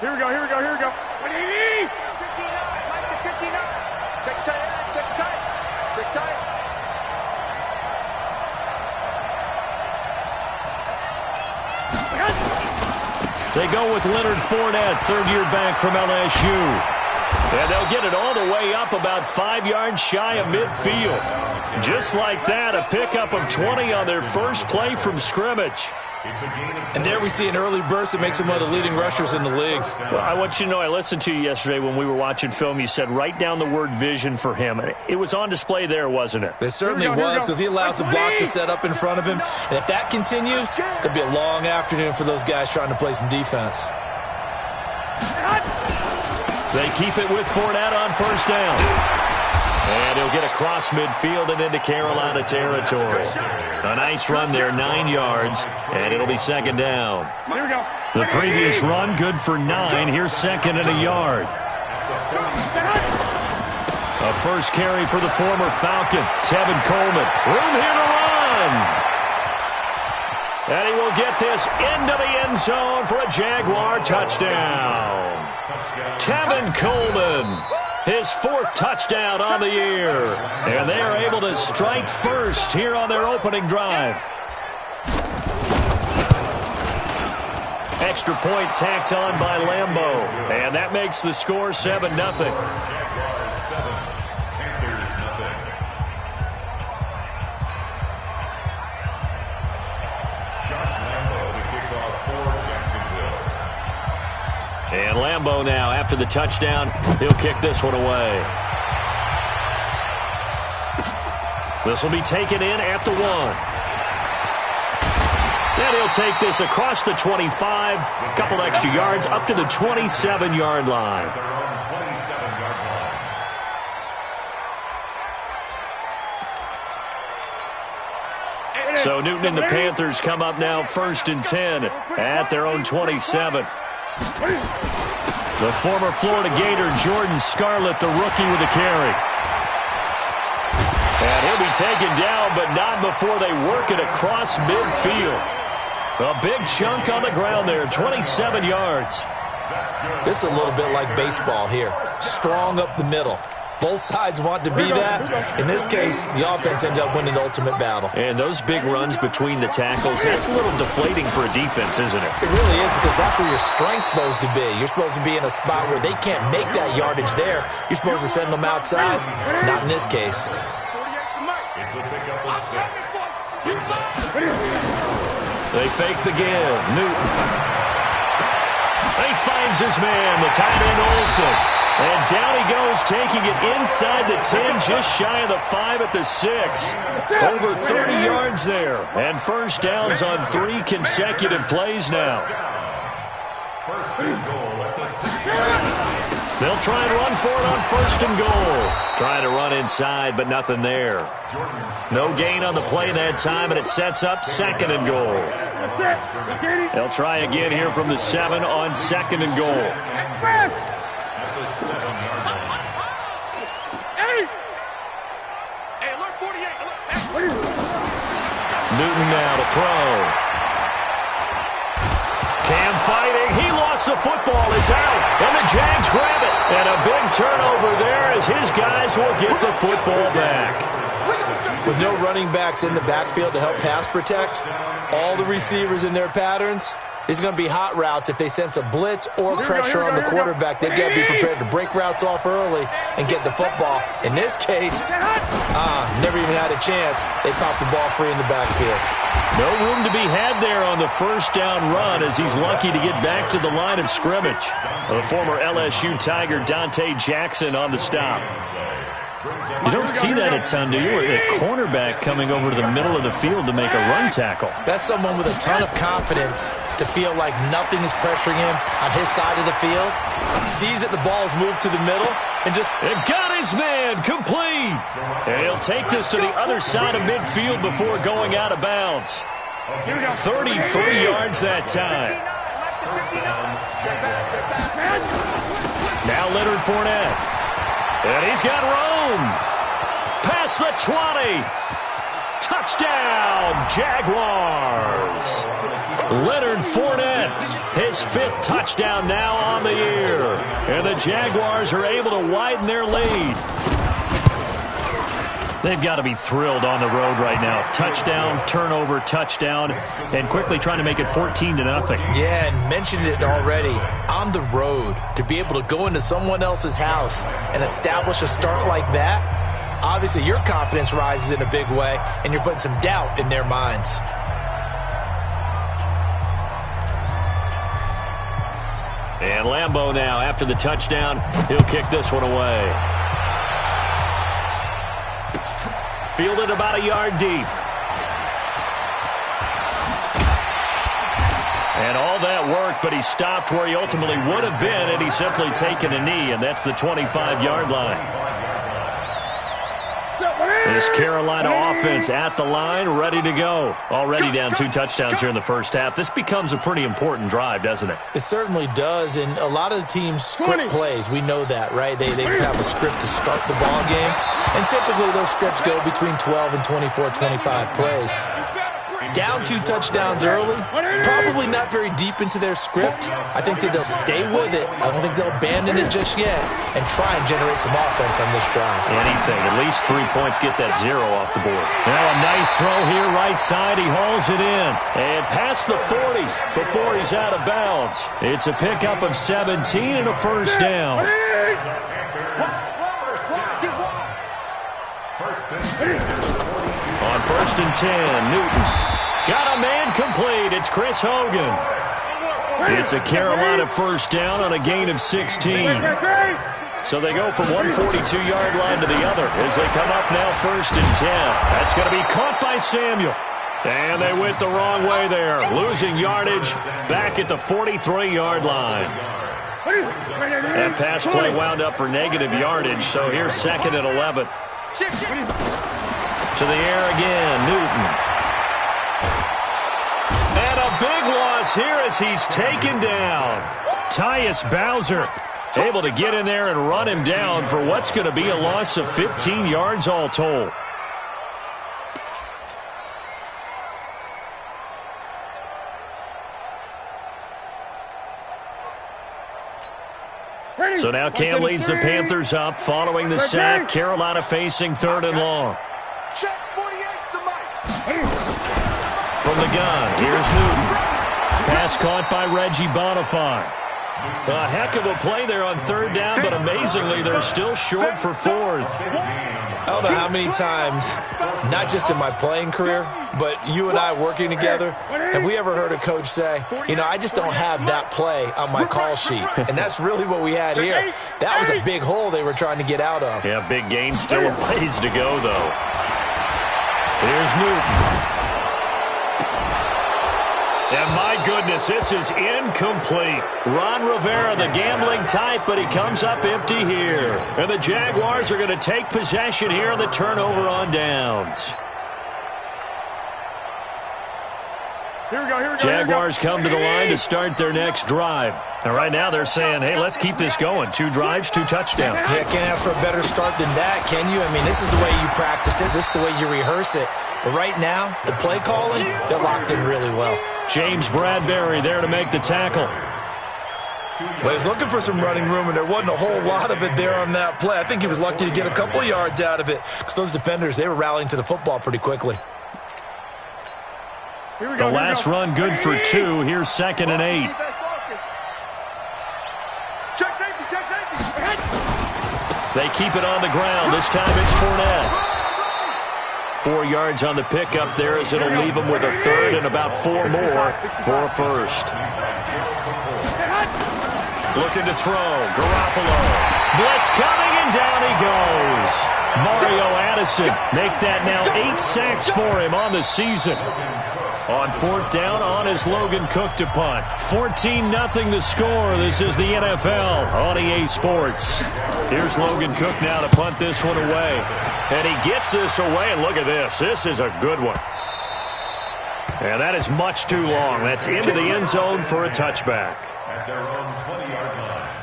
Here we go. What do you need? 59, Mike to 59. Check tight. They go with Leonard Fournette, third-year back from LSU. And they'll get it all the way up about 5 yards shy of midfield. Just like that, a pickup of 20 on their first play from scrimmage. And there we see an early burst that makes him one of the leading rushers in the league. Well, I want you to know, I listened to you yesterday when we were watching film. You said write down the word vision for him. It was on display there, wasn't it? It certainly was, because he allows the blocks to set up in front of him. And if that continues, it'll be a long afternoon for those guys trying to play some defense. They keep it with Fournette on first down. And he'll get across midfield and into Carolina territory. A nice run there, 9 yards, and it'll be second down. Here we go. The previous run, good for 9. Here's second and a yard. A first carry for the former Falcon, Tevin Coleman. Room here to run. And he will get this into the end zone for a Jaguar touchdown. Tevin Coleman, his 4th touchdown on the year. And they are able to strike first here on their opening drive. Extra point tacked on by Lambeau. And that makes the score 7-0. And Lambeau now, after the touchdown, he'll kick this one away. This will be taken in at the 1. And he'll take this across the 25, a couple extra yards, up to the 27-yard line. So Newton and the Panthers come up now 1st and 10 at their own 27. The former Florida Gator, Jordan Scarlett, the rookie with the carry. And he'll be taken down, but not before they work it across midfield. A big chunk on the ground there, 27 yards. This is a little bit like baseball here. Strong up the middle. Both sides want to be that. In this case, the offense ended up winning the ultimate battle. And those big runs between the tackles, that's a little deflating for a defense, isn't it? It really is, because that's where your strength's supposed to be. You're supposed to be in a spot where they can't make that yardage there. You're supposed to send them outside. Not in this case. They fake the give. Newton. He finds his man, the tight end Olsen. And down he goes, taking it inside the 10, just shy of the 5 at the 6. Over 30 yards there. And first downs on 3 consecutive plays now. They'll try and run for it on 1st and goal. Trying to run inside, but nothing there. No gain on the play that time, and it sets up 2nd and goal. They'll try again here from the 7 on 2nd and goal. Newton now to throw. Cam fighting. He lost the football. It's out. And the Jags grab it. And a big turnover there as his guys will get the football back. With no running backs in the backfield to help pass protect, all the receivers in their patterns, these are going to be hot routes. If they sense a blitz or pressure on the quarterback, they've got to be prepared to break routes off early and get the football. In this case, never even had a chance. They popped the ball free in the backfield. No room to be had there on the first down run as he's lucky to get back to the line of scrimmage. The former LSU Tiger Dante Jackson on the stop. You don't see that a ton, do you? A cornerback coming over to the middle of the field to make a run tackle. That's someone with a ton of confidence to feel like nothing is pressuring him on his side of the field. Sees that the ball is moved to the middle and just... It got his man complete. And he'll take this to the other side of midfield before going out of bounds. 33 yards that time. Now Leonard Fournette. And he's got room. Past the 20. Touchdown, Jaguars. Leonard Fournette His 5th touchdown now on the year. And the Jaguars are able to widen their lead. They've got to be thrilled on the road right now. Touchdown, turnover, touchdown, and quickly trying to make it 14-0. Yeah, and mentioned it already. On the road, to be able to go into someone else's house and establish a start like that, obviously your confidence rises in a big way, and you're putting some doubt in their minds. And Lambeau now, after the touchdown, he'll kick this one away. Fielded about a yard deep. And all that work, but he stopped where he ultimately would have been had he simply taken a knee, and that's the 25-yard line. This Carolina offense at the line, ready to go. Already down 2 touchdowns here in the first half. This becomes a pretty important drive, doesn't it? It certainly does, and a lot of the teams script plays. We know that, right? They have a script to start the ball game, and typically those scripts go between 12 and 24, 25 plays. Down 2 touchdowns early, probably not very deep into their script. I think that they'll stay with it. I don't think they'll abandon it just yet and try and generate some offense on this drive. Anything, at least 3 points, get that 0 off the board. Now a nice throw here, right side. He hauls it in and past the 40 before he's out of bounds. It's a pickup of 17 and a first down. On 1st and 10, Newton. Got a man complete. It's Chris Hogan. It's a Carolina first down on a gain of 16. So they go from one 42-yard line to the other as they come up now 1st and 10. That's going to be caught by Samuel. And they went the wrong way there, losing yardage back at the 43-yard line. That pass play wound up for negative yardage, so here's 2nd and 11. To the air again, Newton. And a big loss here as he's taken down. Tyus Bowser able to get in there and run him down for what's going to be a loss of 15 yards all told. So now Cam leads the Panthers up following the sack. Carolina facing 3rd and long. From the gun, here's Newton. Pass caught by Reggie Bonifant. A heck of a play there on 3rd down, but amazingly, they're still short for 4th. I don't know how many times, not just in my playing career, but you and I working together, have we ever heard a coach say, you know, I just don't have that play on my call sheet. And that's really what we had here. That was a big hole they were trying to get out of. Yeah, big gain, still a ways to go, though. Here's Newton. And my goodness, this is incomplete. Ron Rivera, the gambling type, but he comes up empty here. And the Jaguars are going to take possession here on the turnover on downs. Here we go. Jaguars come to the line to start their next drive. And right now they're saying, hey, let's keep this going. 2 drives, 2 touchdowns. Yeah, can't ask for a better start than that, can you? I mean, this is the way you practice it. This is the way you rehearse it. But right now, the play calling, they're locked in really well. James Bradbury there to make the tackle. Well, he was looking for some running room, and there wasn't a whole lot of it there on that play. I think he was lucky to get a couple of yards out of it because those defenders, they were rallying to the football pretty quickly. The last run good for 2. Here's 2nd and 8. Check safety. They keep it on the ground. This time it's Fournette. 4 yards on the pickup there as it'll leave them with a 3rd and about 4 more for a 1st. Looking to throw. Garoppolo. Blitz coming, and down he goes. Mario Addison make that now 8 sacks for him on the season. On 4th down on his Logan Cook to punt. 14-0 the score. This is the NFL on EA Sports. Here's Logan Cook now to punt this one away. And he gets this away, and look at this. This is a good one. And that is much too long. That's into the end zone for a touchback. At their own 20-yard line.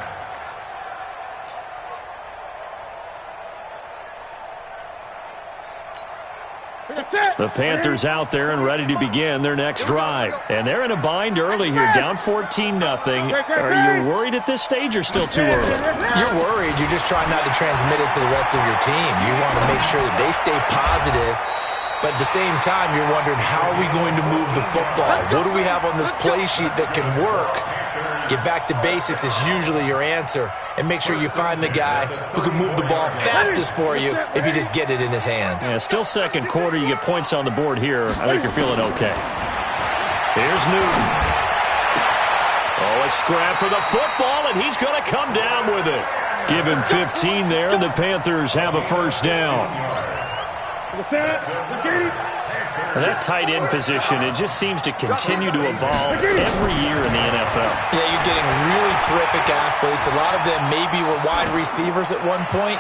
The Panthers out there and ready to begin their next drive. And they're in a bind early here, down 14-0. Are you worried at this stage or still too early? You're worried. You're just trying not to transmit it to the rest of your team. You want to make sure that they stay positive. But at the same time, you're wondering, how are we going to move the football? What do we have on this play sheet that can work? Get back to basics is usually your answer. And make sure you find the guy who can move the ball fastest for you if you just get it in his hands. Yeah, still second quarter. You get points on the board here. I think you're feeling okay. Here's Newton. Oh, a scrap for the football, and he's going to come down with it. Give him 15 there, and the Panthers have a first down. That tight end position, it just seems to continue to evolve every year in the NFL. Yeah, you're getting really terrific athletes. A lot of them maybe were wide receivers at one point.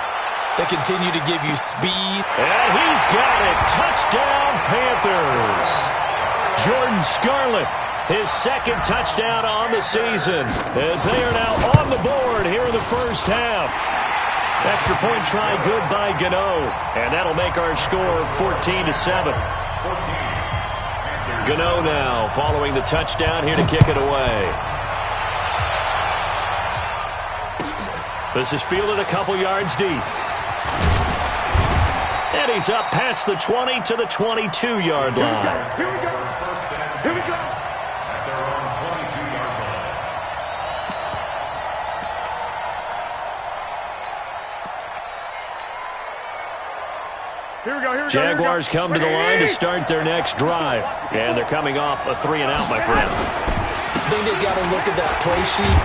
They continue to give you speed. And he's got it. Touchdown, Panthers. Jordan Scarlett, his second touchdown on the season, as they are now on the board here in the first half. Extra point try good by Gano, and that'll make our score 14-7. Gano now following the touchdown here to kick it away. This is fielded a couple yards deep. And he's up past the 20 to the 22-yard line. Here we go. Here we go. At their own 22-yard line. Here we go. Jaguars come to the line to start their next drive. And they're coming off a 3-and-out, my friend. I think they've got to look at that play sheet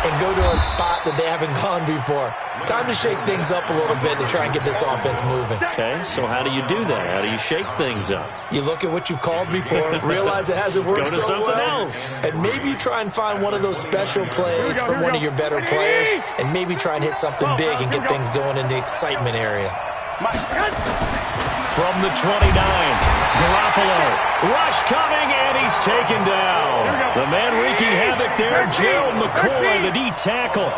and go to a spot that they haven't gone before. Time to shake things up a little bit to try and get this offense moving. Okay, so how do you do that? How do you shake things up? You look at what you've called before, realize it hasn't worked Go to so something well, else. and maybe try and find one of those special plays from one of your better players, and maybe try and hit something big and get things going in the excitement area. From the 29, Garoppolo. Rush coming, and he's taken down. The man wreaking havoc there, Gerald McCoy, the D tackle.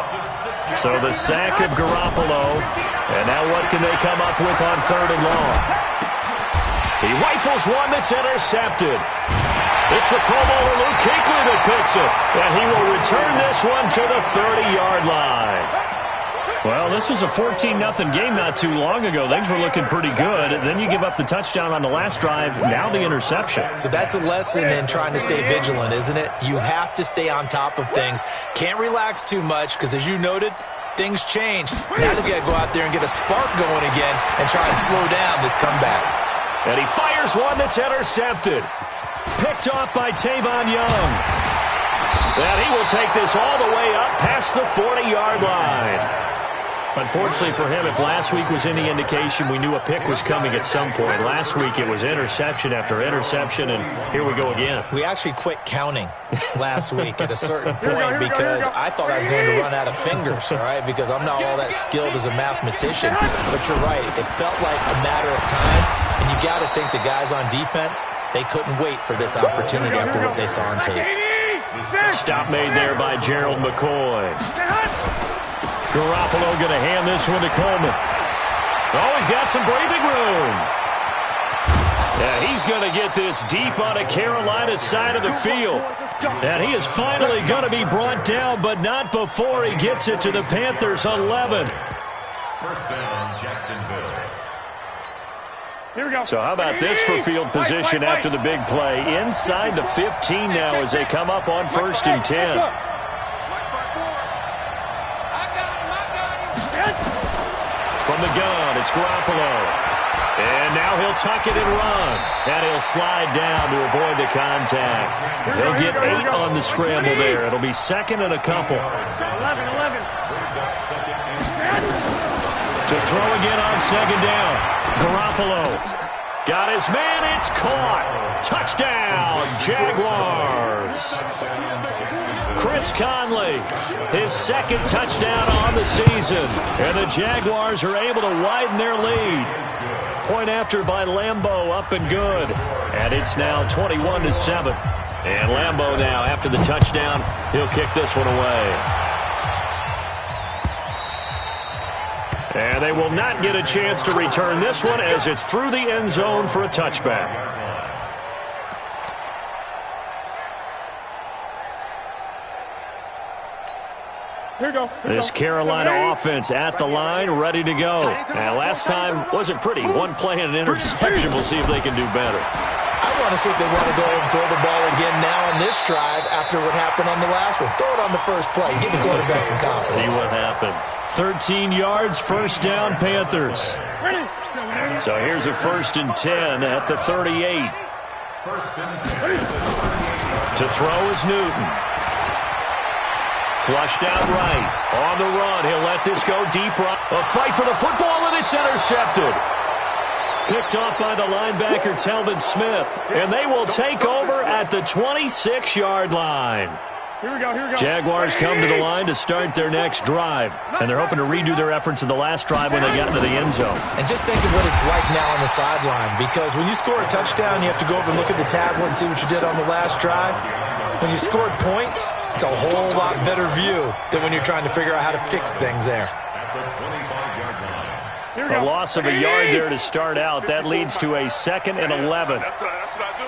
So the sack of Garoppolo. And now what can they come up with on 3rd and long? He rifles one that's intercepted. It's the Pro Bowler Luke Kuechly that picks it. And he will return this one to the 30-yard line. Well, this was a 14-0 game not too long ago. Things were looking pretty good. Then you give up the touchdown on the last drive. Now the interception. So that's a lesson in trying to stay vigilant, isn't it? You have to stay on top of things. Can't relax too much because, as you noted, things change. Now they've got to go out there and get a spark going again and try and slow down this comeback. And he fires one that's intercepted. Picked off by Tavon Young. And he will take this all the way up past the 40-yard line. Unfortunately for him, if last week was any indication, we knew a pick was coming at some point. Last week it was interception after interception, and here we go again. We actually quit counting last week at a certain point because I thought I was going to run out of fingers, all right, because I'm not all that skilled as a mathematician. But you're right. It felt like a matter of time, and you got to think the guys on defense, they couldn't wait for this opportunity after what they saw on tape. Stop made there by Gerald McCoy. Garoppolo going to hand this one to Coleman. Oh, he's got some breathing room. Yeah, he's going to get this deep on a Carolina side of the field. And he is finally going to be brought down, but not before he gets it to the Panthers 11. First down, Jacksonville. Here we go. So how about this for field position after the big play? Inside the 15 now as they come up on 1st and 10. From the gun, it's Garoppolo. And now he'll tuck it and run. And he'll slide down to avoid the contact. He'll get 8 on the scramble there. It'll be 2nd and a couple. 11. To throw again on 2nd down. Garoppolo. Got his man. It's caught. Touchdown, Jaguars. Chris Conley, his 2nd touchdown on the season. And the Jaguars are able to widen their lead. Point after by Lambeau, up and good. And it's now 21-7. And Lambeau now, after the touchdown, he'll kick this one away. And they will not get a chance to return this one as it's through the end zone for a touchback. Here we go. This Carolina offense at the line, ready to go. And last time wasn't pretty. One play and an interception. We'll see if they can do better. I want to see if they want to go ahead and throw the ball again now on this drive after what happened on the last one. Throw it on the first play. Give the quarterback some confidence. See what happens. 13 yards, first down, Panthers. So here's a 1st and 10 at the 38. To throw is Newton. Flushed out right. On the run. He'll let this go deep right. A fight for the football, and it's intercepted. Picked off by the linebacker, Telvin Smith. And they will take over at the 26-yard line. Here we go. Jaguars come to the line to start their next drive. And they're hoping to redo their efforts in the last drive when they got into the end zone. And just think of what it's like now on the sideline. Because when you score a touchdown, you have to go over and look at the tablet and see what you did on the last drive. When you scored points, it's a whole lot better view than when you're trying to figure out how to fix things there. A loss of a yard there to start out. That leads to a 2nd and 11. That's what I do.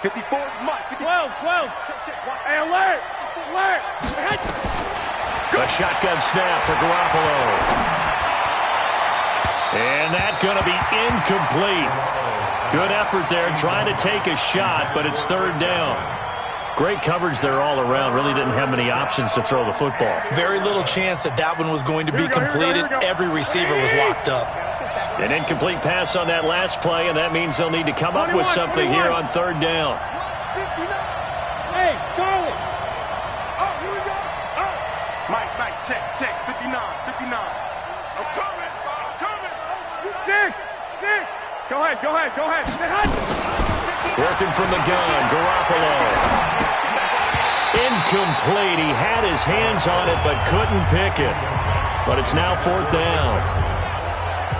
54, Mike. 12. Hey, alert. A shotgun snap for Garoppolo. And that's going to be incomplete. Good effort there trying to take a shot, but it's 3rd down. Great coverage there all around. Really didn't have many options to throw the football. Very little chance that that one was going to be completed. Every receiver was locked up. An incomplete pass on that last play, and that means they'll need to come up with something here on 3rd down. Hey, Charlie. Oh, here we go. Oh. Mike, check. 59. I'm coming. Dick. Go ahead. Working from the gun, Garoppolo. Incomplete. He had his hands on it but couldn't pick it. But it's now 4th down.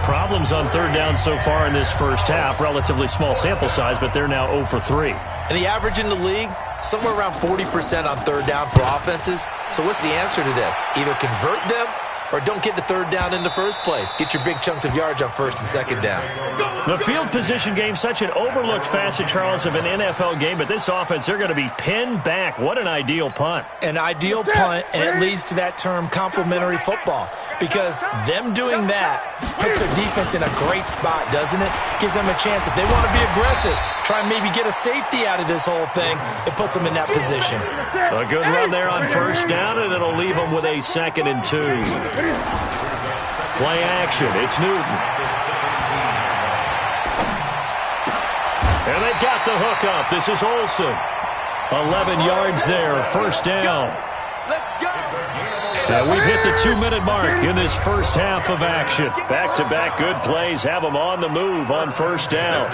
Problems on 3rd down so far in this first half. Relatively small sample size, but they're now 0 for 3. And the average in the league, somewhere around 40% on 3rd down for offenses. So what's the answer to this? Either convert them or don't get to 3rd down in the first place. Get your big chunks of yards on 1st and 2nd down. The field position game, such an overlooked facet, Charles, of an NFL game, but this offense, they're going to be pinned back. What an ideal punt. An ideal punt, and it leads to that term complementary football. Because them doing that puts their defense in a great spot, doesn't it? Gives them a chance. If they want to be aggressive, try and maybe get a safety out of this whole thing, it puts them in that position. A good run there on 1st down, and it'll leave them with a 2nd and 2. Play action. It's Newton. And they've got the hook up. This is Olsen. 11 yards there. 1st down. And we've hit the 2-minute mark in this first half of action. Back-to-back good plays have them on the move on 1st down.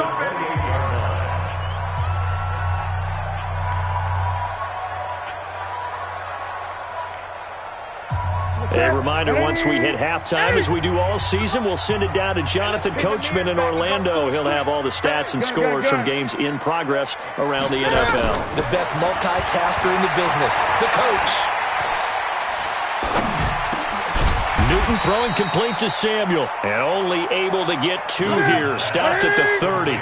A reminder, once we hit halftime, as we do all season, we'll send it down to Jonathan Coachman in Orlando. He'll have all the stats and scores from games in progress around the NFL. The best multitasker in the business, the coach. Newton throwing complete to Samuel, and only able to get 2 here. Stopped at the 30.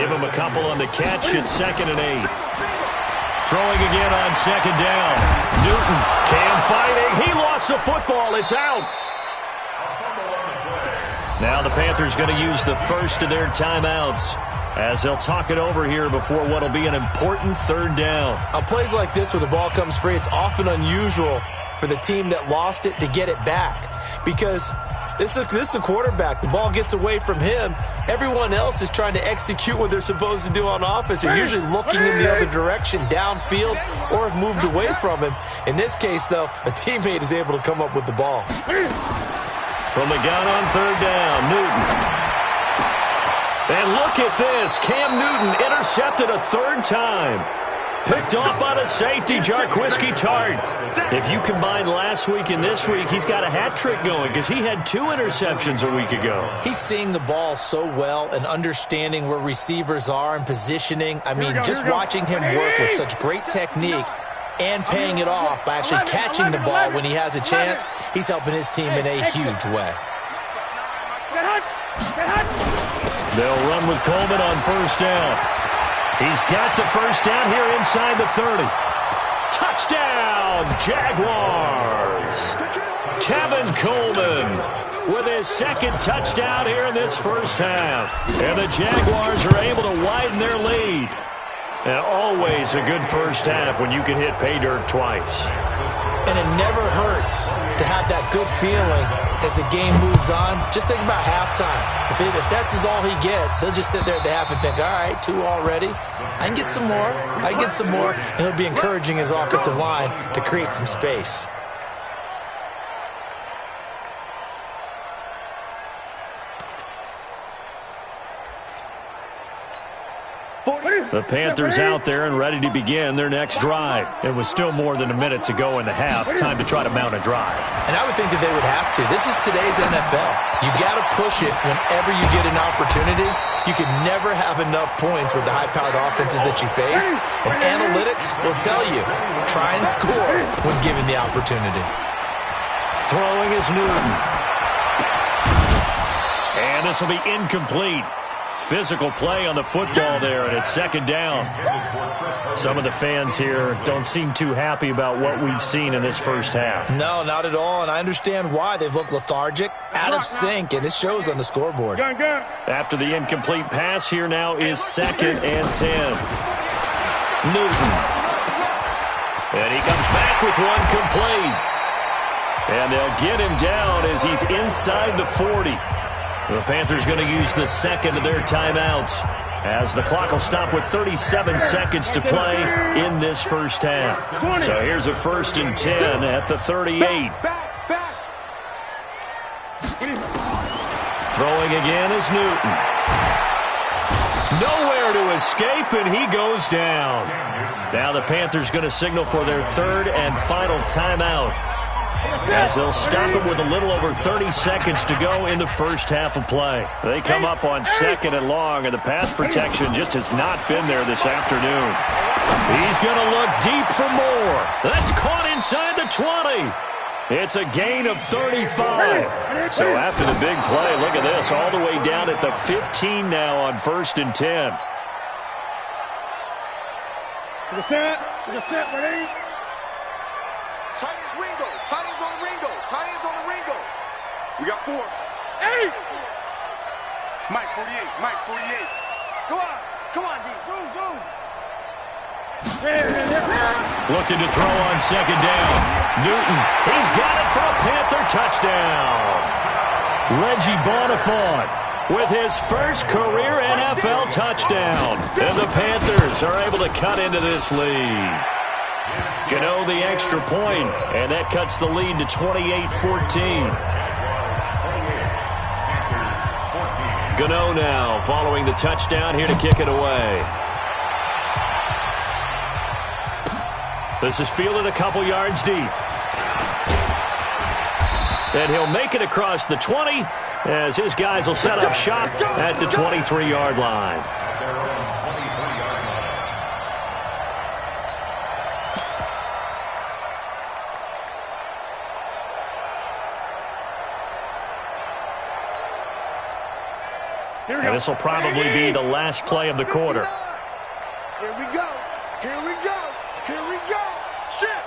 Give him a couple on the catch at 2nd and 8. Throwing again on 2nd down. Newton, Cam fighting. He lost the football. It's out. Now the Panthers going to use the first of their timeouts as they'll talk it over here before what will be an important 3rd down. On plays like this where the ball comes free, it's often unusual for the team that lost it to get it back. Because this is the quarterback. The ball gets away from him. Everyone else is trying to execute what they're supposed to do on offense. They're usually looking in the other direction, downfield, or have moved away from him. In this case, though, a teammate is able to come up with the ball. From the gun on 3rd down, Newton. And look at this. Cam Newton intercepted a 3rd time. Picked off by the safety, Jarquiski Tart. If you combine last week and this week, he's got a hat trick going because he had 2 interceptions a week ago. He's seeing the ball so well and understanding where receivers are and positioning. I mean, just watching him work with such great technique and paying it off by actually catching the ball when he has a chance, he's helping his team in a huge way. They'll run with Coleman on first down. He's got the first down here inside the 30. Touchdown, Jaguars! Tevin Coleman with his second touchdown here in this first half. And the Jaguars are able to widen their lead. And always a good first half when you can hit pay dirt twice. And it never hurts to have that good feeling as the game moves on. Just think about halftime. If that's all he gets, he'll just sit there at the half and think, all right, 2 already. I can get some more. I can get some more. And he'll be encouraging his offensive line to create some space. The Panthers out there and ready to begin their next drive. It was still more than a minute to go in the half. Time to try to mount a drive. And I would think that they would have to. This is today's NFL. You got to push it whenever you get an opportunity. You can never have enough points with the high-powered offenses that you face. And analytics will tell you, try and score when given the opportunity. Throwing is Newton. And this will be incomplete. Physical play on the football there, and it's second down. Some of the fans here don't seem too happy about what we've seen in this first half. No, not at all, and I understand why. They've looked lethargic, out of sync, and it shows on the scoreboard. After the incomplete pass, here now is 2nd and 10. Newton. And he comes back with one complete. And they'll get him down as he's inside the 40. The Panthers going to use the second of their timeouts as the clock will stop with 37 seconds to play in this first half. So here's a 1st and 10 at the 38. Throwing again is Newton. Nowhere to escape, and he goes down. Now the Panthers going to signal for their 3rd and final timeout, as they'll stop it with a little over 30 seconds to go in the first half of play. They come up on 2nd and long, and the pass protection just has not been there this afternoon. He's going to look deep for more. That's caught inside the 20. It's a gain of 35. So after the big play, look at this, all the way down at the 15 now on 1st and 10. To the set, ready? Tight ends Ringo. Tight ends on the Ringo. Tight ends on the Ringo. We got 4. 8. Mike 48. Mike 48. Come on, D. Zoom. Looking to throw on 2nd down. Newton, he's got it for a Panther touchdown. Reggie Bonifant with his first career NFL touchdown. And the Panthers are able to cut into this lead. Gano the extra point, and that cuts the lead to 28-14. Gano now following the touchdown here to kick it away. This is fielded a couple yards deep. And he'll make it across the 20 as his guys will set up shop at the 23-yard line. And this will probably be the last play of the quarter. Here we go. Here we go. Here we go. Shit.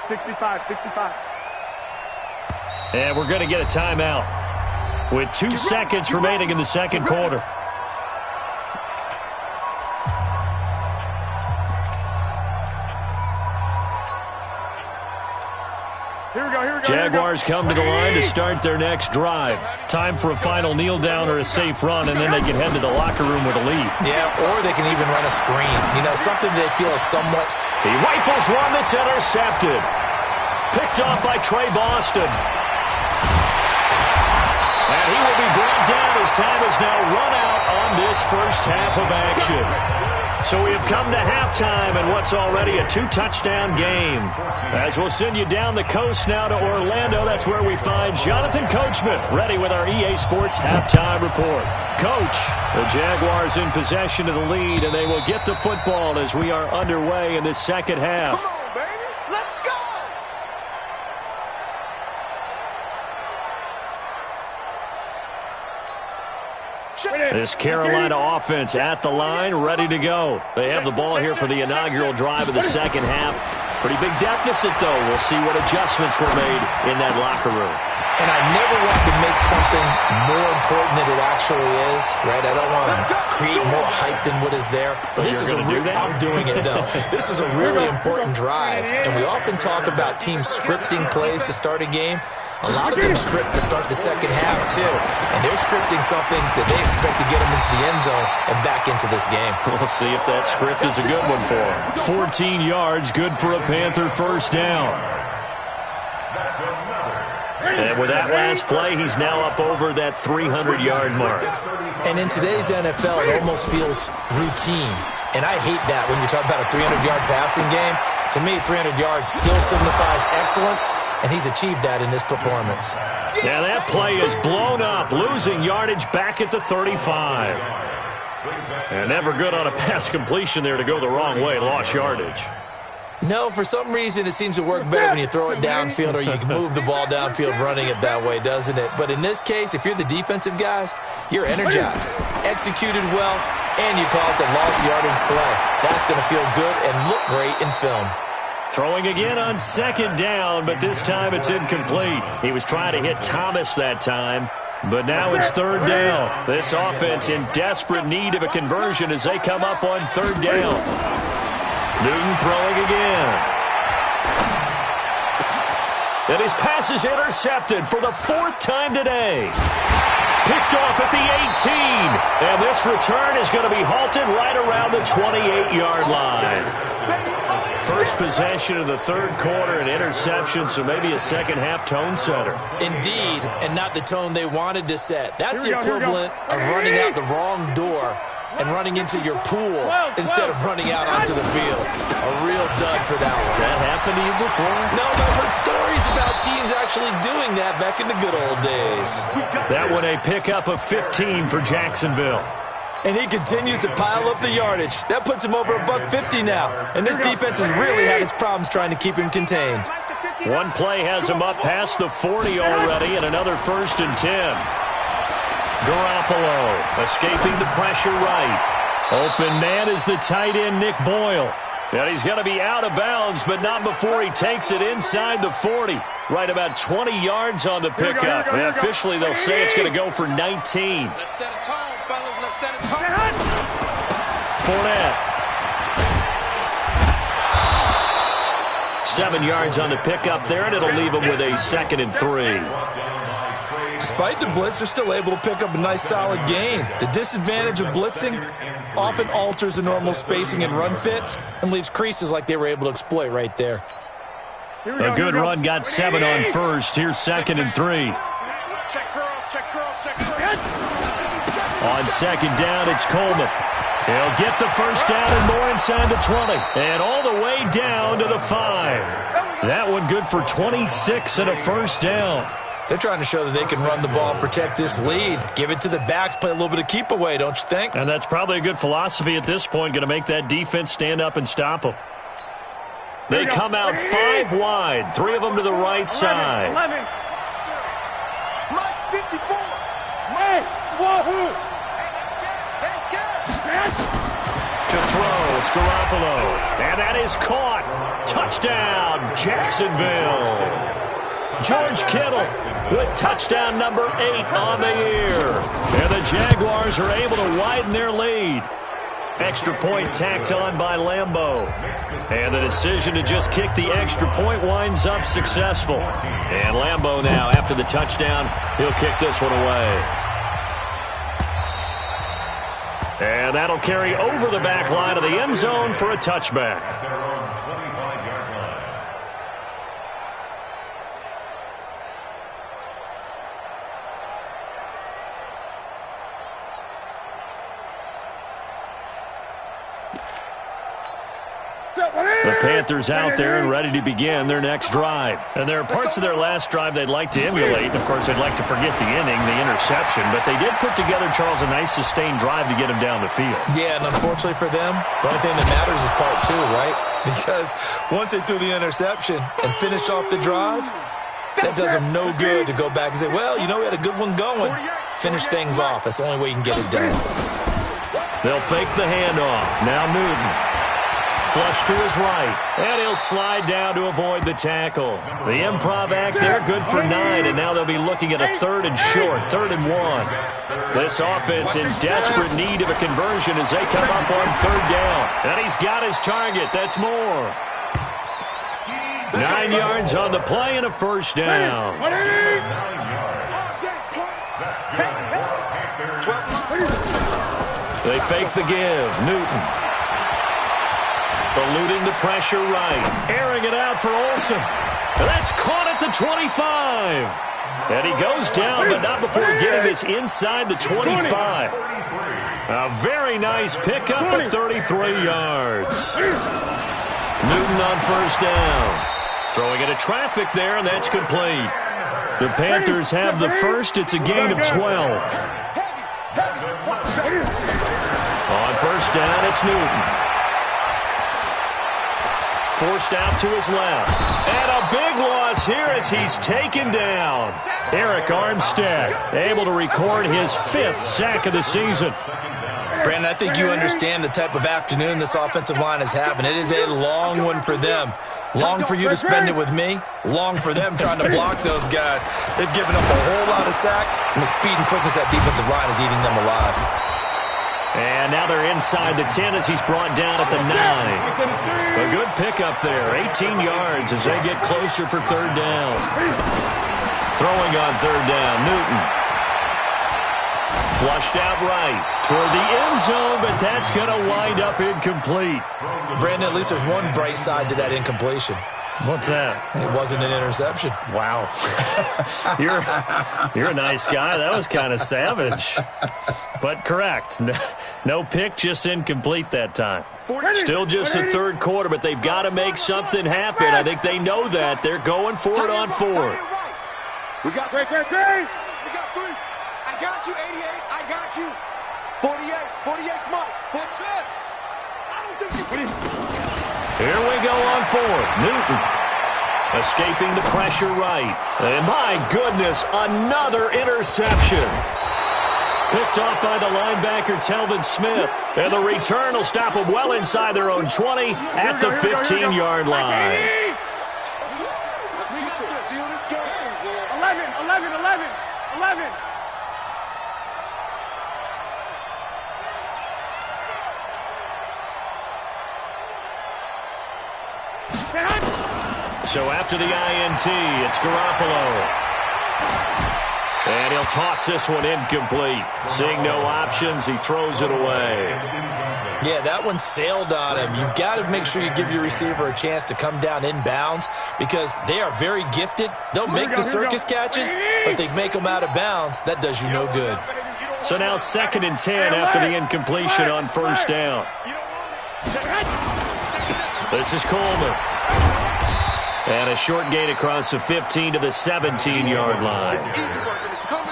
65. And we're going to get a timeout with 2 seconds remaining in the second quarter. Here we go. Jaguars come to the line to start their next drive. Time for a final kneel down or a safe run, and then they can head to the locker room with a lead. Yeah, or they can even run a screen. You know, something they feel is somewhat... He rifles one that's intercepted. Picked off by Trey Boston. And he will be brought down as time is now run out on this first half of action. So we have come to halftime in what's already a 2-touchdown game. As we'll send you down the coast now to Orlando, that's where we find Jonathan Coachman ready with our EA Sports halftime report. Coach, the Jaguars in possession of the lead, and they will get the football as we are underway in the second half. Come on, baby. Let's go. This Carolina offense at the line, ready to go. They have the ball here for the inaugural drive of the second half. Pretty big deficit, though. We'll see what adjustments were made in that locker room. And I never want to make something more important than it actually is, right? I don't want to create more hype than what is there. But this is I'm doing it, though. This is a really important drive. And we often talk about teams scripting plays to start a game. A lot of them script to start the second half, too. And they're scripting something that they expect to get them into the end zone and back into this game. We'll see if that script is a good one for them. 14 yards, good for a Panther first down. And with that last play, he's now up over that 300-yard mark. And in today's NFL, it almost feels routine. And I hate that when you talk about a 300-yard passing game. To me, 300 yards still signifies excellence, and he's achieved that in this performance. Yeah, that play is blown up, losing yardage back at the 35. And never good on a pass completion there to go the wrong way, lost yardage. No, for some reason it seems to work better when you throw it downfield or you can move the ball downfield running it that way, doesn't it? But in this case, if you're the defensive guys, you're energized, executed well, and you caused a lost yardage play. That's going to feel good and look great in film. Throwing again on second down, but this time it's incomplete. He was trying to hit Thomas that time, but now it's third down. This offense in desperate need of a conversion as they come up on third down. Newton throwing again. And his pass is intercepted for the fourth time today. Picked off at the 18. And this return is going to be halted right around the 28-yard line. First possession of the third quarter, an interception, so maybe a second-half tone setter. Indeed, and not the tone they wanted to set. That's the equivalent of running out the wrong door and running into your pool instead of running out onto the field. A real dud for that one. Has that happened to you before? No, but I've heard stories about teams actually doing that back in the good old days. That one a pickup of 15 for Jacksonville. And he continues to pile up the yardage. That puts him over $150 now. And this defense has really had its problems trying to keep him contained. One play has him up past the 40 already, and another 1st and 10. Garoppolo escaping the pressure right. Open man is the tight end, Nick Boyle. And he's going to be out of bounds, but not before he takes it inside the 40. Right about 20 yards on the pickup. And officially, they'll say it's going to go for 19. Let's set a tone, fellas. Let's set a tone. Fournette. 7 yards on the pickup there, and it'll leave him with a 2nd and 3. Despite the blitz, they're still able to pick up a nice, solid gain. The disadvantage of blitzing often alters the normal spacing and run fits and leaves creases like they were able to exploit right there. A good run got 7 on first. Here's 2nd and 3. Check curls, check curls, check curls. On second down, it's Coleman. He'll get the first down and more inside the 20. And all the way down to the 5. That one good for 26 and a first down. They're trying to show that they can run the ball and protect this lead. Give it to the backs, play a little bit of keep away, don't you think? And that's probably a good philosophy at this point, going to make that defense stand up and stop them. They come out 5 wide, 3 of them to the right side. Mike 54. Mike, wahoo! To throw, it's Garoppolo. And that is caught. Touchdown, Jacksonville. George Kittle with touchdown number 8 on the year. And the Jaguars are able to widen their lead. Extra point tacked on by Lambeau. And the decision to just kick the extra point winds up successful. And Lambeau now, after the touchdown, he'll kick this one away. And that'll carry over the back line of the end zone for a touchback. The Panthers out there and ready to begin their next drive. And there are parts of their last drive they'd like to emulate. Of course, they'd like to forget the inning, the interception. But they did put together, Charles, a nice sustained drive to get him down the field. Yeah, and unfortunately for them, the only thing that matters is part 2, right? Because once they threw the interception and finished off the drive, that does them no good to go back and say, well, you know, we had a good one going. Finish things off. That's the only way you can get it done. They'll fake the handoff. Now Newton. Flush to his right, and he'll slide down to avoid the tackle. The improv act, they're good for 9, and now they'll be looking at a 3rd and short, 3rd and 1. This offense in desperate need of a conversion as they come up on 3rd down. And he's got his target. That's more. 9 yards on the play and a 1st down. They fake the give. Newton. Eluding the pressure right. Airing it out for Olsen. And that's caught at the 25. And he goes down, but not before getting this inside the 25. A very nice pickup of 33 yards. Newton on 1st down. Throwing into traffic there, and that's complete. The Panthers have the 1st. It's a gain of 12. On 1st down, it's Newton. Forced out to his left. And a big loss here as he's taken down. Eric Armstead able to record his 5th sack of the season. Brandon, I think you understand the type of afternoon this offensive line is having. It is a long one for them. Long for you to spend it with me. Long for them trying to block those guys. They've given up a whole lot of sacks, and the speed and quickness of that defensive line is eating them alive. And now they're inside the 10 as he's brought down at the 9. A good pickup there, 18 yards as they get closer for 3rd down. Throwing on 3rd down, Newton. Flushed out right toward the end zone, but that's going to wind up incomplete. Brandon, at least there's one bright side to that incompletion. What's that? It wasn't an interception. Wow. You're a nice guy. That was kind of savage. But correct. No pick, just incomplete that time. Still just the 3rd quarter, but they've got to make something happen. I think they know that. They're going for it on 4th. We got great. We got 3. I got you, 88. I got you. 48. 48, Mike. What's up? I don't think you... Here we go on 4th. Newton escaping the pressure right. And my goodness, another interception. Picked off by the linebacker, Telvin Smith. And the return will stop them well inside their own 20 at the 15-yard line. 11. So after the INT, it's Garoppolo. And he'll toss this one incomplete. Seeing no options, he throws it away. Yeah, that one sailed on him. You've got to make sure you give your receiver a chance to come down inbounds because they are very gifted. They'll make the circus catches, but they make them out of bounds. That does you no good. So now 2nd and 10 after the incompletion on 1st down. This is Coleman. And a short gain across the 15 to the 17-yard line.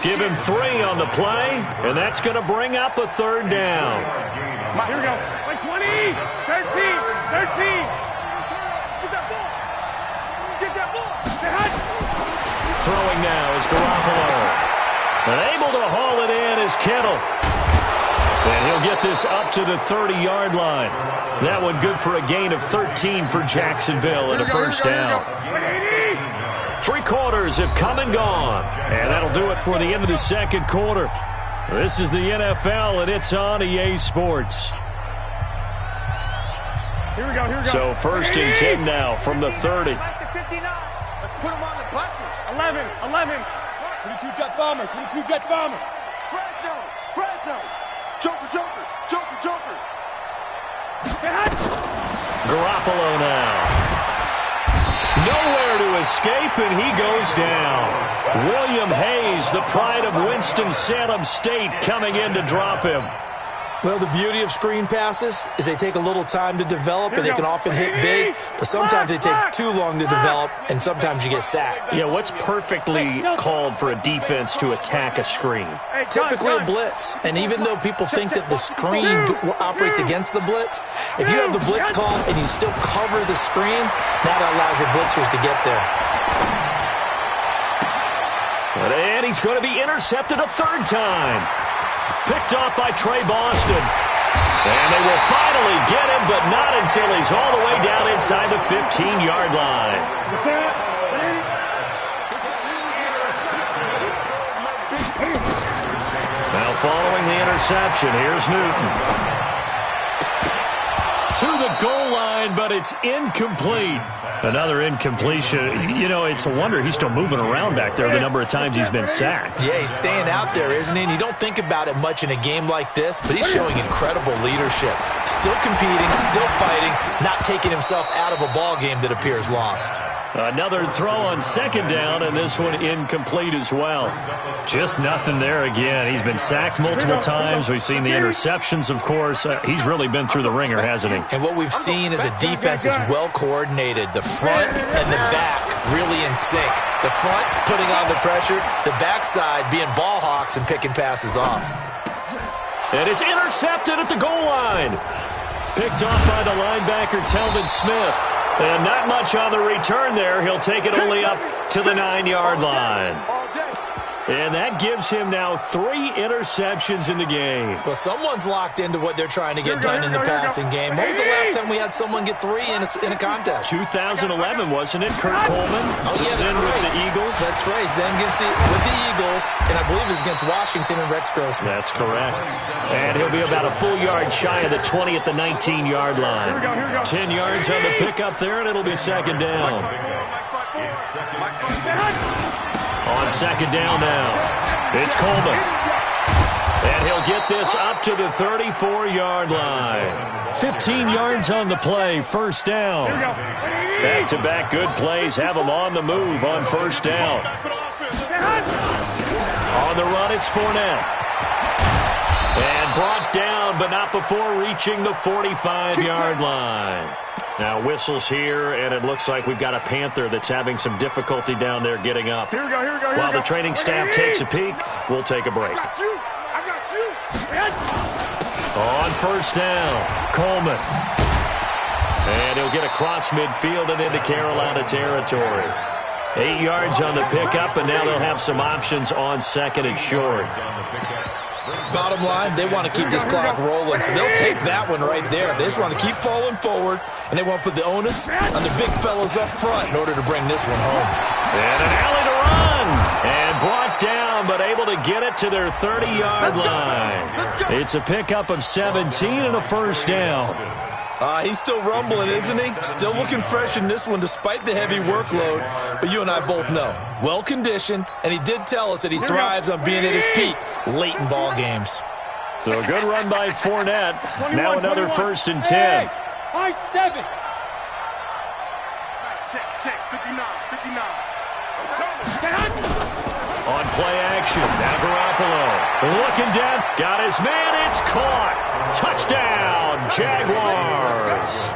Give him 3 on the play, and that's going to bring up a 3rd down. Here we go. 20, 13. Get that ball. Throwing now is Garoppolo. And able to haul it in is Kittle. And he'll get this up to the 30-yard line. That one good for a gain of 13 for Jacksonville and a 1st down. 3 quarters have come and gone. And that'll do it for the end of the 2nd quarter. This is the NFL, and it's on EA Sports. Here we go. So 1st and 10 now from the 30. Let's put them on the buses. 11. 22 jet bomber. Fresno. Joker. Garoppolo now. Nowhere to escape, and he goes down. William Hayes, the pride of Winston-Salem State, coming in to drop him. Well, the beauty of screen passes is they take a little time to develop, and they can often hit big, but sometimes they take too long to develop, and sometimes you get sacked. Yeah, what's perfectly called for a defense to attack a screen? Typically a blitz, and even though people think that the screen operates against the blitz, if you have the blitz called and you still cover the screen, that allows your blitzers to get there. And he's going to be intercepted a third time. Picked off by Trey Boston. And they will finally get him, but not until he's all the way down inside the 15-yard line. Now following the interception, here's Newton. To the goal line, but it's incomplete. Another incompletion. You know, it's a wonder he's still moving around back there the number of times he's been sacked. Yeah, he's staying out there, isn't he? And you don't think about it much in a game like this, but he's showing incredible leadership. Still competing, still fighting, not taking himself out of a ball game that appears lost. Another throw on second down, and this one incomplete as well. Just nothing there again. He's been sacked multiple times. We've seen the interceptions, of course. He's really been through the ringer, hasn't he? And what we've seen is a defense is well coordinated. The front and the back really in sync. The front putting on the pressure, the backside being ball hawks and picking passes off. And it's intercepted at the goal line. Picked off by the linebacker, Telvin Smith. And not much on the return there. He'll take it only up to the 9-yard line. And that gives him now 3 interceptions in the game. Well, someone's locked into what they're trying to get done in the passing game. When was the last time we had someone get 3 in a contest? 2011, wasn't it? Kurt Coleman. Oh, yeah, that's then right. with the Eagles. That's right. He's then with the Eagles, and I believe it's against Washington and Rex Grossman. That's correct. And he'll be about a full yard shy of the 20 at the 19-yard line. 10 yards on the pickup there, and it'll be second down. On second down now, it's Coleman. And he'll get this up to the 34-yard line. 15 yards on the play, first down. Back-to-back good plays have him on the move on first down. On the run, it's Fournette. And brought down, but not before reaching the 45-yard line. Now whistles here, and it looks like we've got a Panther that's having some difficulty down there getting up. While the training staff takes a peek, we'll take a break. I got you. On first down, Coleman. And he'll get across midfield and into Carolina territory. 8 yards on the pickup, and now they'll have some options on second and short. Bottom line, they want to keep this clock rolling, so they'll take that one right there. They just want to keep falling forward, and they want to put the onus on the big fellas up front in order to bring this one home. And an alley to run. And brought down, but able to get it to their 30-yard line. It's a pickup of 17 and a first down. He's still rumbling, isn't he? Still looking fresh in this one despite the heavy workload. But you and I both know, well-conditioned, and he did tell us that he thrives on being at his peak late in ball games. So a good run by Fournette. Now another first and 10. High 7. Check, 59. On play action, now Garoppolo. Looking down, got his man, it's caught. Touchdown, Jaguars.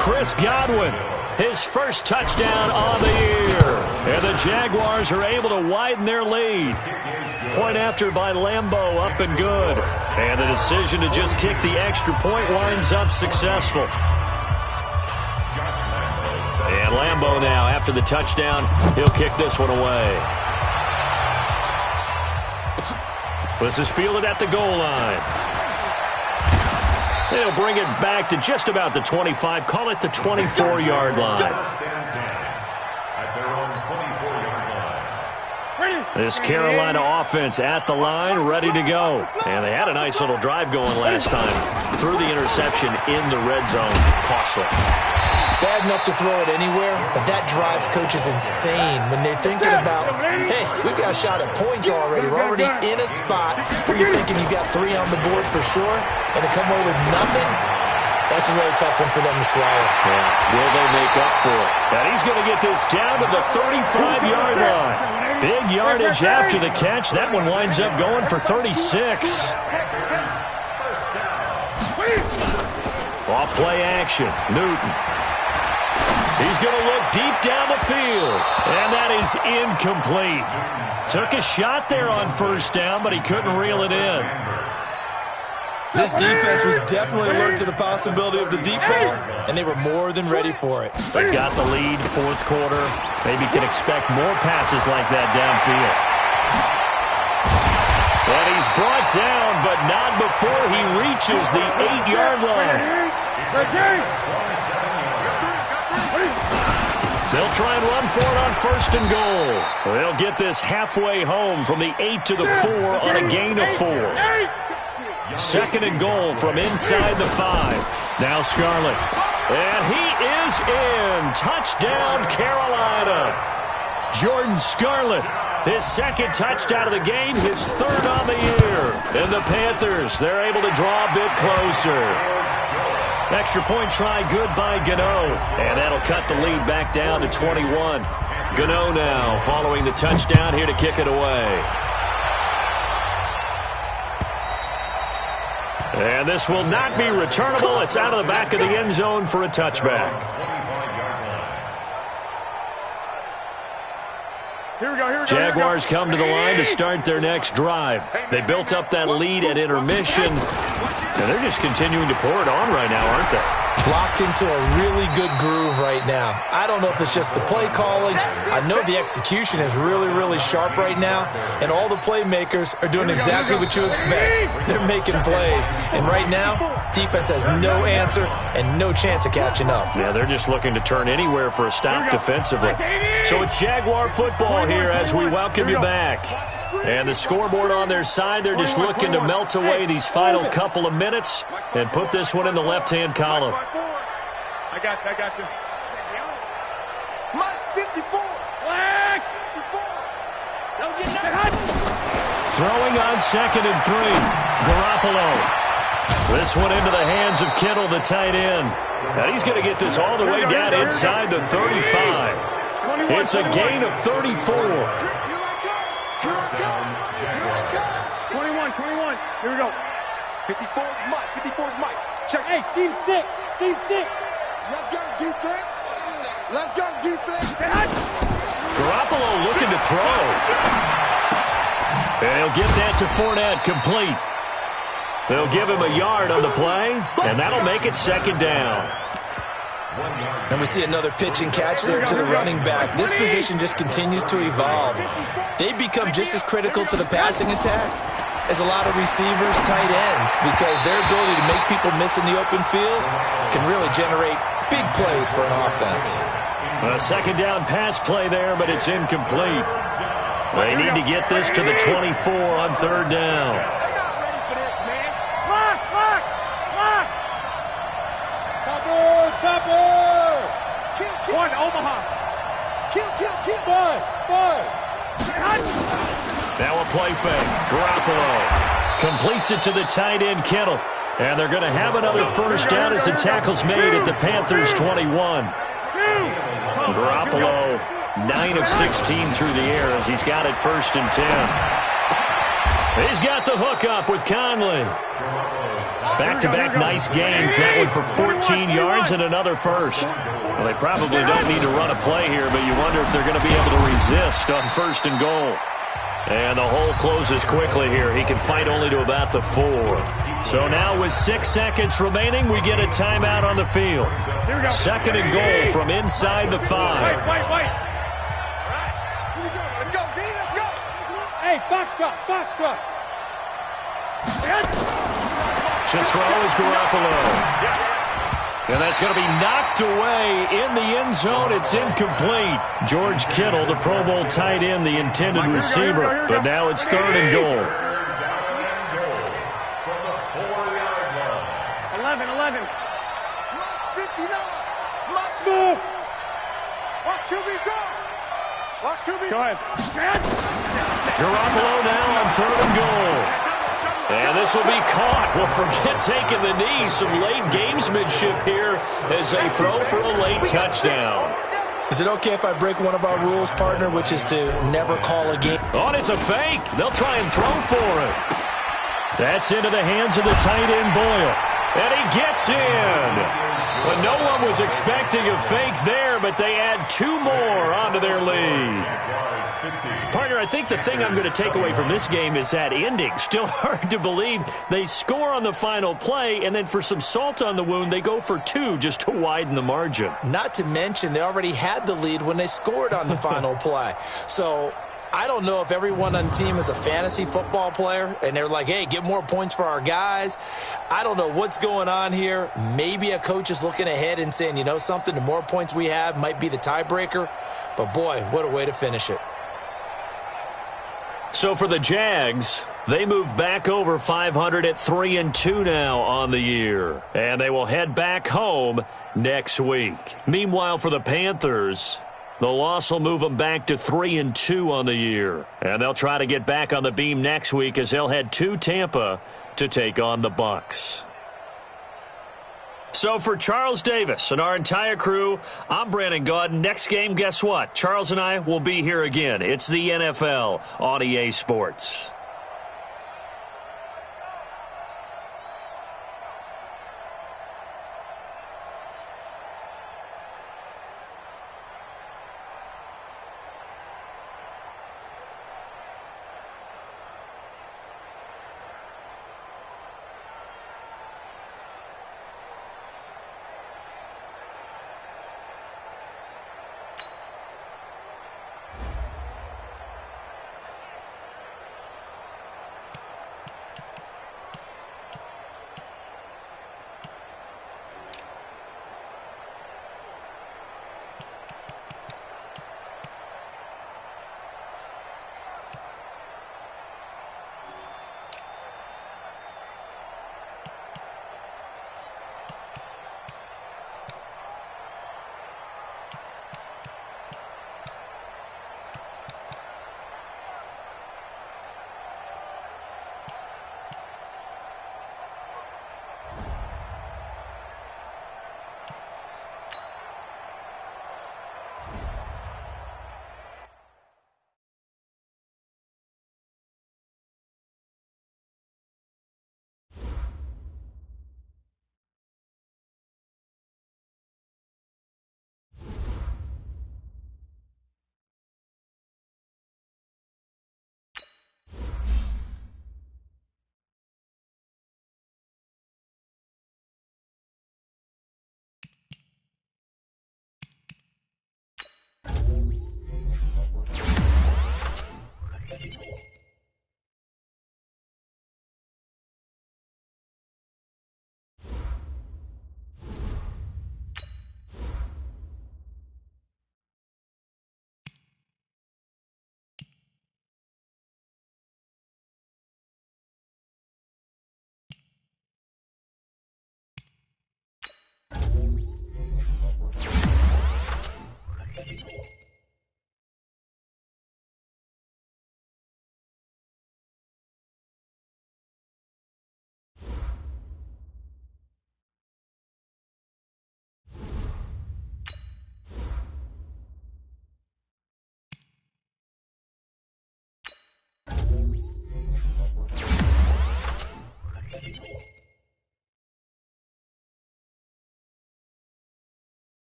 Chris Godwin, his first touchdown on the year. And the Jaguars are able to widen their lead. Point after by Lambeau, up and good. And the decision to just kick the extra point winds up successful. And Lambeau now, after the touchdown, he'll kick this one away. This is fielded at the goal line. They'll bring it back to just about the 25, call it the 24-yard line. This Carolina offense at the line, ready to go. And they had a nice little drive going last time. Threw the interception in the red zone. Costly. Bad enough to throw it anywhere, but that drives coaches insane when they're thinking about, hey, we've got a shot at points already. We're already in a spot where you're thinking you got 3 on the board for sure, and to come away with nothing, that's a really tough one for them to swallow. Yeah, will they make up for it? And he's going to get this down to the 35-yard line. Big yardage after the catch. That one winds up going for 36. Off play action, Newton. He's going to look deep down the field, and that is incomplete. Took a shot there on first down, but he couldn't reel it in. This defense was definitely alert to the possibility of the deep ball, and they were more than ready for it. They've got the lead, fourth quarter. Maybe can expect more passes like that downfield. And he's brought down, but not before he reaches the 8-yard line. They'll try and run for it on 1st and goal. They'll get this halfway home from the 8 to the 4 on a gain of 4. 2nd and goal from inside the 5. Now Scarlett. And he is in. Touchdown, Carolina. Jordan Scarlett, his 2nd touchdown of the game, his 3rd on the year. And the Panthers, they're able to draw a bit closer. Extra point try good by Gano. And that'll cut the lead back down to 21. Gano now following the touchdown here to kick it away. And this will not be returnable. It's out of the back of the end zone for a touchback. Here we go. Jaguars come to the line to start their next drive. They built up that lead at intermission, and they're just continuing to pour it on right now, aren't they? Locked into a really good groove right now. I don't know if it's just the play calling. I know the execution is really, really sharp right now, and all the playmakers are doing exactly what you expect. They're making plays, and right now, defense has no answer and no chance of catching up. Yeah, they're just looking to turn anywhere for a stop defensively. So it's Jaguar football here as we welcome you back. And the scoreboard on their side, they're just looking to melt away these final couple of minutes and put this one in the left-hand column. I got you. Mike 54. Flag. 54. Don't get that. Throwing on 2nd and 3. Garoppolo. This one into the hands of Kittle, the tight end. And he's going to get this all the way down inside the 35. It's a gain of 34. 21. Here we go. 54 is Mike. 54 is Mike. Check. Hey, seam 6. Let's go defense. Garoppolo looking to throw. And he'll get that to Fournette, complete. They'll give him a yard on the play, and that'll make it 2nd down. And we see another pitch and catch there to the running back. This position just continues to evolve. They become just as critical to the passing attack as a lot of receivers, tight ends, because their ability to make people miss in the open field can really generate big plays for an offense. A 2nd down pass play there, but it's incomplete. They need to get this to the 24 on 3rd down. Topper! One, Omaha. Kill. Bud. Now a play fake. Garoppolo completes it to the tight end, Kittle. And they're going to have another 1st down as the tackle's made at the Panthers' 21. Garoppolo, 9 of 16 through the air as he's got it 1st and 10. He's got the hook up with Conley. Back-to-back nice gains. That one for 14 yards and another 1st. Well, they probably don't need to run a play here, but you wonder if they're going to be able to resist on 1st and goal. And the hole closes quickly here. He can fight only to about the 4. So now with 6 seconds remaining, we get a timeout on the field. 2nd and goal from inside the 5. Wait. Let's go, D. Let's go. Hey, box truck. To throw is Garoppolo. And that's going to be knocked away in the end zone. It's incomplete. George Kittle, the Pro Bowl tight end, the intended receiver. But now it's 3rd and goal. 11. 59. Move. Watch QB go. Go ahead. Garoppolo now on 3rd and goal. And this will be caught. Well, forget taking the knee. Some late gamesmanship here as they throw for a late touchdown. Is it okay if I break one of our rules, partner, which is to never call a game? Oh, and it's a fake. They'll try and throw for it. That's into the hands of the tight end, Boyle. And he gets in. Well, no one was expecting a fake there, but they add 2 more onto their lead. Partner, I think the thing I'm going to take away from this game is that ending. Still hard to believe. They score on the final play, and then for some salt on the wound, they go for 2 just to widen the margin. Not to mention, they already had the lead when they scored on the final play. So I don't know if everyone on the team is a fantasy football player, and they're like, hey, get more points for our guys. I don't know what's going on here. Maybe a coach is looking ahead and saying, you know something, the more points we have might be the tiebreaker. But, boy, what a way to finish it. So for the Jags, they move back over 500 at 3-2 now on the year. And they will head back home next week. Meanwhile, for the Panthers, the loss will move them back to 3-2 on the year. And they'll try to get back on the beam next week as they'll head to Tampa to take on the Bucs. So for Charles Davis and our entire crew, I'm Brandon Gaudin. Next game, guess what? Charles and I will be here again. It's the NFL on EA Sports.